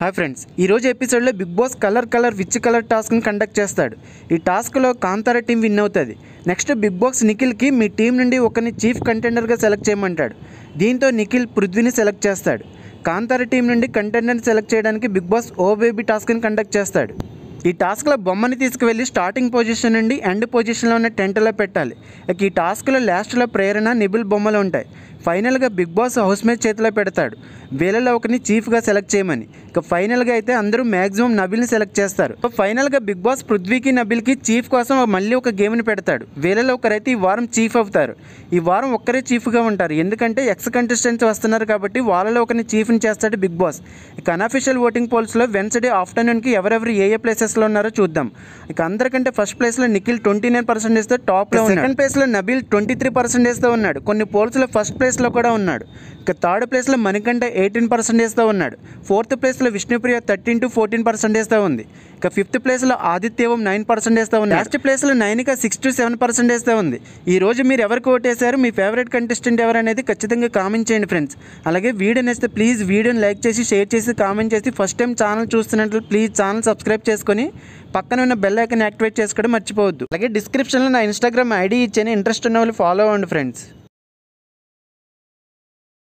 Hi friends, ఈరోజు ఎపిసోడ్లో Bigg Boss which colour టాస్క్ని కండక్ట్ చేస్తాడు. ఈ టాస్క్లో కాంతార టీం విన్ అవుతుంది. నెక్స్ట్ బిగ్ బాస్ నిఖిల్కి మీ టీం నుండి ఒకరిని చీఫ్ కంటెండర్గా సెలెక్ట్ చేయమంటాడు. దీంతో నిఖిల్ పృథ్వీని సెలెక్ట్ చేస్తాడు. కాంతార టీం నుండి కంటెండర్ని సెలెక్ట్ చేయడానికి బిగ్ బాస్ ఓ బేబీ టాస్క్ని కండక్ట్ చేస్తాడు. ఈ టాస్క్లో బొమ్మని తీసుకువెళ్ళి స్టార్టింగ్ పొజిషన్ నుండి ఎండ్ పొజిషన్లో ఉన్న టెంట్లో పెట్టాలి. ఇక ఈ టాస్క్లో లాస్ట్లో ప్రేరణ, నిబిల్ బొమ్మలు ఉంటాయి. ఫైనల్గా బిగ్ బాస్ హౌస్మేట్ చేతిలో పెడతాడు వీళ్ళలో ఒకరిని చీఫ్గా సెలెక్ట్ చేయమని. ఇక ఫైనల్గా అయితే అందరూ మ్యాక్సిమం నబిల్ని సెలెక్ట్ చేస్తారు. ఫైనల్గా బిగ్ బాస్ పృథ్వీకి, నబిల్కి చీఫ్ కోసం మళ్ళీ ఒక గేమ్ని పెడతాడు. వీళ్ళలో ఒకరైతే ఈ వారం చీఫ్ అవుతారు. ఈ వారం ఒక్కరే చీఫ్గా ఉంటారు, ఎందుకంటే ఎక్స్ కంటెస్టెంట్స్ వస్తున్నారు కాబట్టి వాళ్ళలో ఒకరిని చీఫ్ని చేస్తాడు బిగ్ బాస్. ఇక అన్అఫీషియల్ ఓటింగ్ పోల్స్లో వెన్స్డే ఆఫ్టర్నూన్కి ఎవరెవరు ఏ ప్లేసెస్లో ఉన్నారో చూద్దాం. ఇక అందరికంటే ఫస్ట్ ప్లేస్లో నిఖిల్ 29%తో టాప్లో, సెకండ్ ప్లేస్లో నబిల్ 23%తో ఉన్నాడు. కొన్ని పోల్స్లో ఫస్ట్ ప్లేస్లో కూడా ఉన్నాడు. ఇక థర్డ్ ప్లేస్లో మణికంఠ 18%తో ఉన్నాడు. ఫోర్త్ ప్లేస్లో విష్ణుప్రియ 13 to 14%తో ఉంది. ఇక ఫిఫ్త్ ప్లేస్లో ఆదిత్యవం 9%తో ఉంది. లాస్ట్ ప్లేస్లో నైనిక 6 to 7%తో ఉంది. ఈ రోజు మీరు ఎవరికి ఓటేశారు, మీ ఫేవరెట్ కంటెస్టెంట్ ఎవరు అనేది ఖచ్చితంగా కామెంట్ చేయండి ఫ్రెండ్స్. అలాగే వీడియో నచ్చితే ప్లీజ్ వీడియోని లైక్ చేసి, షేర్ చేసి, కామెంట్ చేసి, ఫస్ట్ టైం ఛానల్ చూస్తున్నట్లు ప్లీజ్ ఛానల్ సబ్స్క్రైబ్ చేసుకొని పక్కన ఉన్న బెల్ ఐకాన్ యాక్టివేట్ చేసుకోవడం మర్చిపోవద్దు. అలాగే డిస్క్రిప్షన్లో నా ఇన్స్టాగ్రామ్ ఐడి ఇచ్చాను, ఇంట్రెస్ట్ ఉన్న వాళ్ళు ఫాలో అవ్వండి ఫ్రెండ్స్.